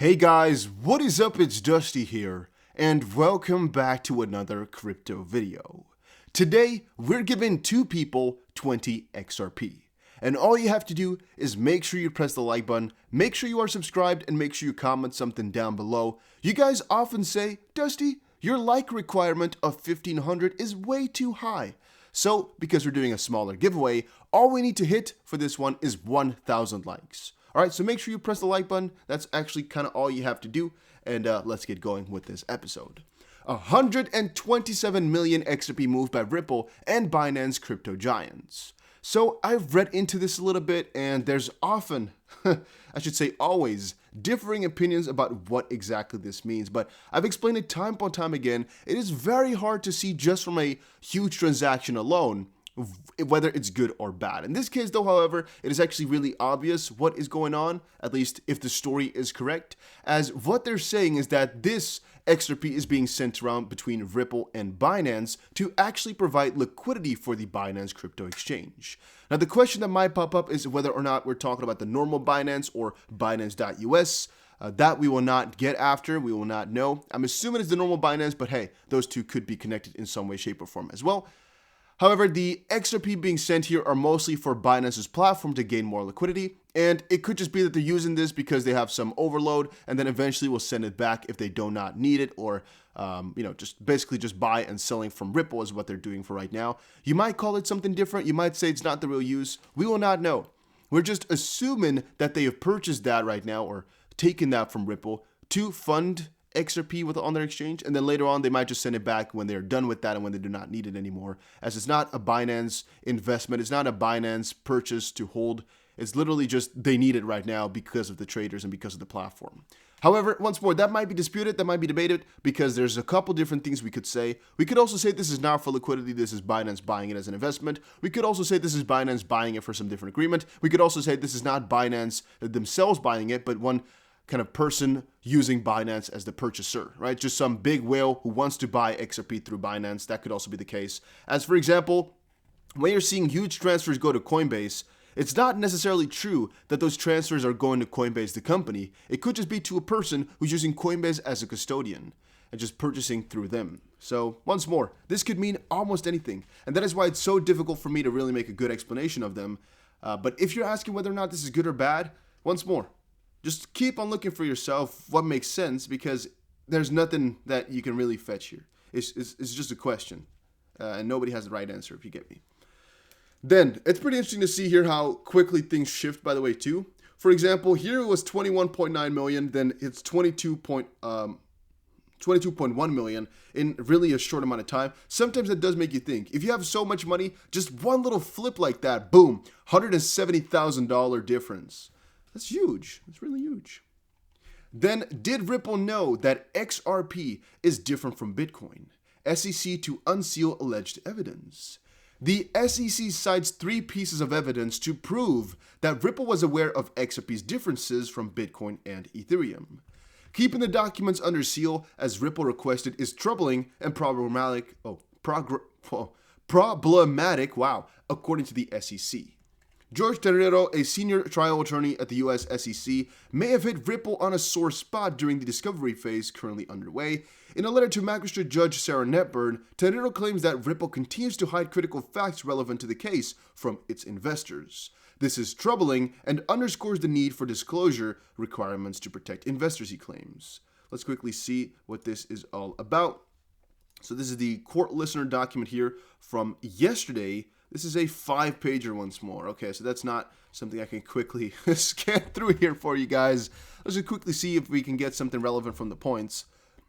Hey guys, what is up? It's Dusty here, and welcome back to another crypto video. Today, we're giving two people 20 XRP. And all you have to do is make sure you press the like button, make sure you are subscribed, and make sure you comment something down below. You guys often say, Dusty, your like requirement of 1500 is way too high. So, because we're doing a smaller giveaway, all we need to hit for this one is 1,000 likes. Alright, so make sure you press the like button. That's actually kind of all you have to do. And let's get going with this episode. 127 million XRP moved by Ripple and Binance crypto giants. So I've read into this a little bit, and there's often, I should say always, differing opinions about what exactly this means. But I've explained it time upon time again. It is very hard to see just from a huge transaction alone whether it's good or bad. In this case though, however, it is actually really obvious what is going on, at least if the story is correct, as what they're saying is that this XRP is being sent around between Ripple and Binance to actually provide liquidity for the Binance crypto exchange. Now the question that might pop up is whether or not we're talking about the normal Binance or Binance.us. That we will not get after, we will not know. I'm assuming it's the normal Binance, but hey, those two could be connected in some way, shape, or form as well. However, the XRP being sent here are mostly for Binance's platform to gain more liquidity, and it could just be that they're using this because they have some overload, and then eventually will send it back if they do not need it, or just basically just buy and selling from Ripple is what they're doing for right now. You might call it something different. You might say it's not the real use. We will not know. We're just assuming that they have purchased that right now or taken that from Ripple to fund XRP on their exchange, and then later on they might just send it back when they're done with that and when they do not need it anymore, as it's not a Binance investment, it's not a Binance purchase to hold, it's literally just they need it right now because of the traders and because of the platform. However, once more, that might be disputed, that might be debated, because there's a couple different things we could say. We could also say this is not for liquidity, this is Binance buying it as an investment. We could also say this is Binance buying it for some different agreement. We could also say this is not Binance themselves buying it, but one kind of person using Binance as the purchaser, right? Just some big whale who wants to buy XRP through Binance. That could also be the case. As for example, when you're seeing huge transfers go to Coinbase, it's not necessarily true that those transfers are going to Coinbase, the company. It could just be to a person who's using Coinbase as a custodian and just purchasing through them. So once more, this could mean almost anything. And that is why it's so difficult for me to really make a good explanation of them. But if you're asking whether or not this is good or bad, once more, just keep on looking for yourself what makes sense, because there's nothing that you can really fetch here. It's just a question, and nobody has the right answer, if you get me. Then, it's pretty interesting to see here how quickly things shift, by the way, too. For example, here it was 21.9 million, then it's 22.1 million in really a short amount of time. Sometimes that does make you think. If you have so much money, just one little flip like that, boom, $170,000 difference. That's huge. That's really huge. Then, did Ripple know that XRP is different from Bitcoin? SEC to unseal alleged evidence. The SEC cites 3 pieces of evidence to prove that Ripple was aware of XRP's differences from Bitcoin and Ethereum. Keeping the documents under seal, as Ripple requested, is troubling and problematic, according to the SEC. George Terrero, a senior trial attorney at the US SEC, may have hit Ripple on a sore spot during the discovery phase currently underway. In a letter to Magistrate Judge Sarah Netburn, Terrero claims that Ripple continues to hide critical facts relevant to the case from its investors. This is troubling and underscores the need for disclosure requirements to protect investors, he claims. Let's quickly see what this is all about. So this is the court listener document here from yesterday. This is a 5-pager once more. Okay, so that's not something I can quickly scan through here for you guys. Let's just quickly see if we can get something relevant from the points.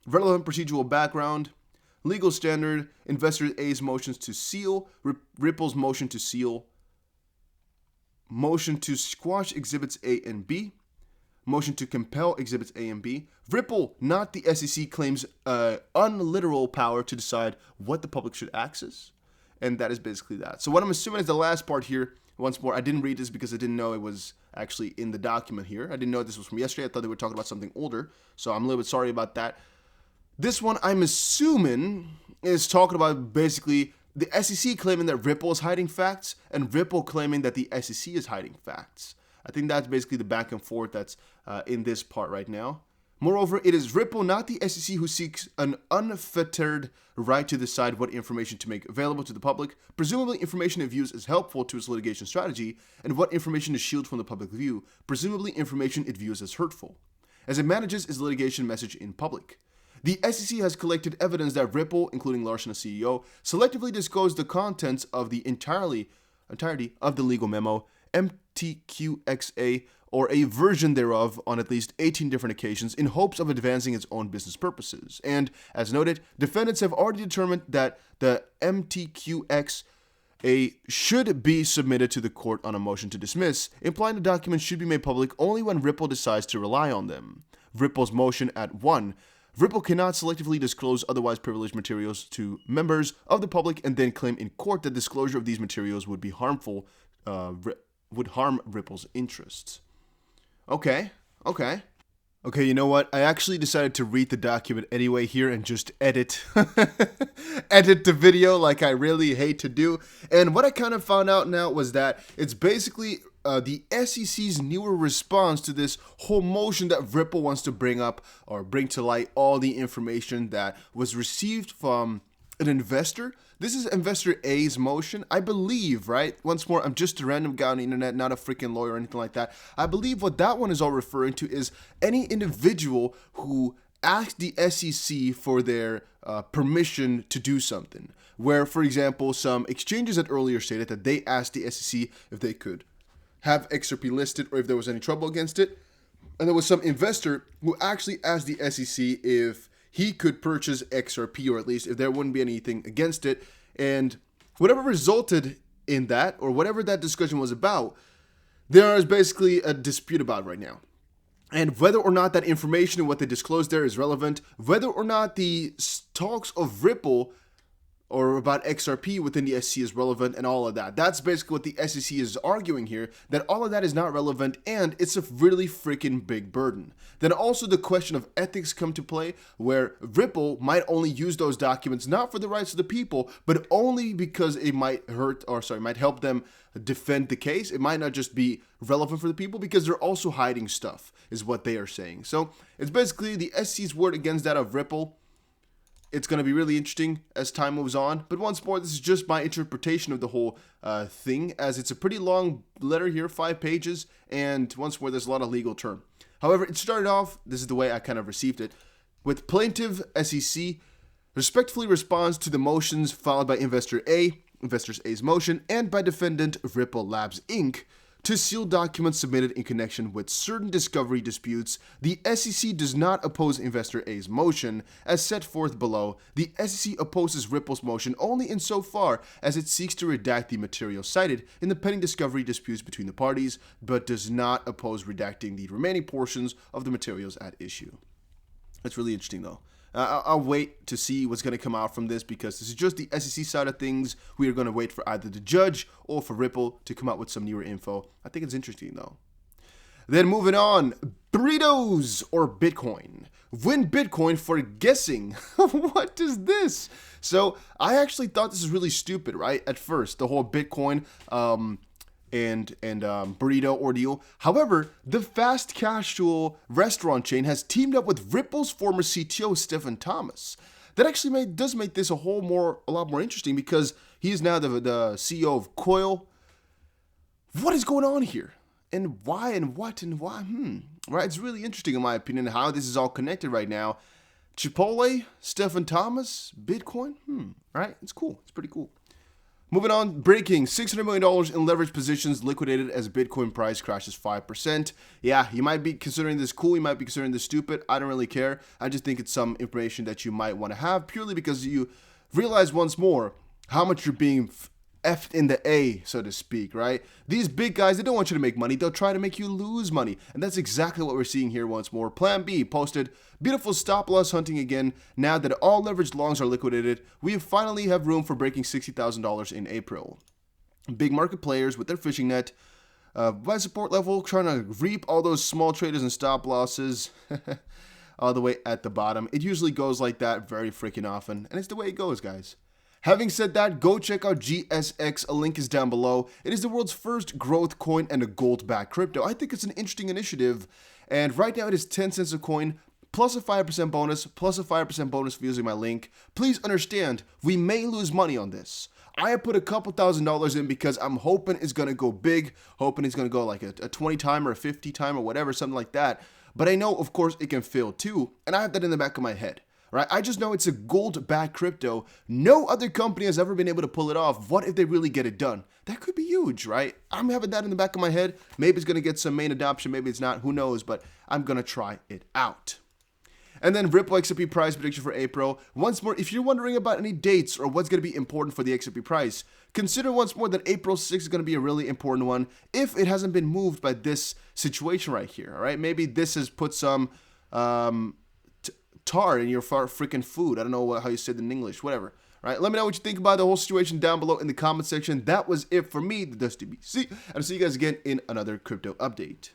Relevant procedural background, legal standard, investor A's motions to seal, Ripple's motion to seal, motion to squash exhibits A and B, motion to compel exhibits A and B. Ripple, not the SEC, claims unliteral power to decide what the public should access. And that is basically that. So what I'm assuming is the last part here. Once more, I didn't read this because I didn't know it was actually in the document here. I didn't know this was from yesterday. I thought they were talking about something older. So I'm a little bit sorry about that. This one, I'm assuming, is talking about basically the SEC claiming that Ripple is hiding facts and Ripple claiming that the SEC is hiding facts. I think that's basically the back and forth that's in this part right now. Moreover, it is Ripple, not the SEC, who seeks an unfettered right to decide what information to make available to the public, presumably information it views as helpful to its litigation strategy, and what information to shield from the public view, presumably information it views as hurtful, as it manages its litigation message in public. The SEC has collected evidence that Ripple, including Larson, a CEO, selectively disclosed the contents of the entirety of the legal memo, MTQXA, or a version thereof, on at least 18 different occasions in hopes of advancing its own business purposes. And, as noted, defendants have already determined that the MTQXA should be submitted to the court on a motion to dismiss, implying the documents should be made public only when Ripple decides to rely on them. Ripple's motion at 1. Ripple cannot selectively disclose otherwise privileged materials to members of the public and then claim in court that disclosure of these materials would be harmful, would harm Ripple's interests. Okay, you know what? I actually decided to read the document anyway here and just edit the video like I really hate to do. And what I kind of found out now was that it's basically the SEC's newer response to this whole motion that Ripple wants to bring up or bring to light all the information that was received from an investor. This is investor A's motion, I believe, right? Once more, I'm just a random guy on the internet, not a freaking lawyer or anything like that. I believe what that one is all referring to is any individual who asked the SEC for their permission to do something. Where, for example, some exchanges had earlier stated that they asked the SEC if they could have XRP listed or if there was any trouble against it. And there was some investor who actually asked the SEC if he could purchase XRP, or at least if there wouldn't be anything against it. And whatever resulted in that, or whatever that discussion was about, there is basically a dispute about right now. And whether or not that information and what they disclosed there is relevant, whether or not the talks of Ripple or about XRP within the SEC is relevant, and all of that. That's basically what the SEC is arguing here, that all of that is not relevant, and it's a really freaking big burden. Then also the question of ethics come to play, where Ripple might only use those documents not for the rights of the people, but only because it might might help them defend the case. It might not just be relevant for the people because they're also hiding stuff, is what they are saying. So it's basically the SEC's word against that of Ripple. It's going to be really interesting as time moves on. But once more, this is just my interpretation of the whole thing, as it's a pretty long letter here, 5 pages, and once more, there's a lot of legal term. However, it started off, this is the way I kind of received it, with plaintiff SEC respectfully responds to the motions filed by Investors A's motion, and by defendant Ripple Labs Inc., to seal documents submitted in connection with certain discovery disputes. The SEC does not oppose Investor A's motion, as set forth below. The SEC opposes Ripple's motion only insofar as it seeks to redact the material cited in the pending discovery disputes between the parties, but does not oppose redacting the remaining portions of the materials at issue. That's really interesting, though. I'll wait to see what's going to come out from this, because this is just the SEC side of things. We are going to wait for either the judge or for Ripple to come out with some newer info. I think it's interesting, though. Then moving on, burritos or Bitcoin. Win Bitcoin for guessing. What is this? So I actually thought this was really stupid, right? At first, the whole Bitcoin and burrito ordeal. However, the fast casual restaurant chain has teamed up with Ripple's former CTO, Stephen Thomas. That actually does make this a lot more interesting, because he is now the CEO of Coil. What is going on here? And why and what and why? Right, it's really interesting in my opinion how this is all connected right now. Chipotle, Stephen Thomas, Bitcoin. Right, it's cool. It's pretty cool. Moving on, breaking $600 million in leverage positions liquidated as Bitcoin price crashes 5%. Yeah, you might be considering this cool, you might be considering this stupid. I don't really care. I just think it's some information that you might want to have, purely because you realize once more how much you're being effed in the A, so to speak, right? These big guys, they don't want you to make money. They'll try to make you lose money. And that's exactly what we're seeing here once more. Plan B posted beautiful stop loss hunting again. Now that all leveraged longs are liquidated, we finally have room for breaking $60,000 in April. Big market players with their fishing net by support level, trying to reap all those small traders and stop losses all the way at the bottom. It usually goes like that very freaking often. And it's the way it goes, guys. Having said that, go check out GSX. A link is down below. It is the world's first growth coin and a gold-backed crypto. I think it's an interesting initiative. And right now it is 10 cents a coin. plus a 5% bonus, plus a 5% bonus for using my link. Please understand, we may lose money on this. I have put a couple $1,000s in because I'm hoping it's going to go big, hoping it's going to go like a 20 time or a 50 time or whatever, something like that. But I know, of course, it can fail too, and I have that in the back of my head. Right? I just know it's a gold-backed crypto. No other company has ever been able to pull it off. What if they really get it done? That could be huge, right? I'm having that in the back of my head. Maybe it's going to get some main adoption. Maybe it's not. Who knows? But I'm going to try it out. And then Ripple XRP price prediction for April. Once more, if you're wondering about any dates or what's going to be important for the XRP price, consider once more that April 6th is going to be a really important one if it hasn't been moved by this situation right here, all right? Maybe this has put some tar in your freaking food. I don't know how you say it in English, whatever. All right, let me know what you think about the whole situation down below in the comment section. That was it for me, the Dusty BC, and I'll see you guys again in another crypto update.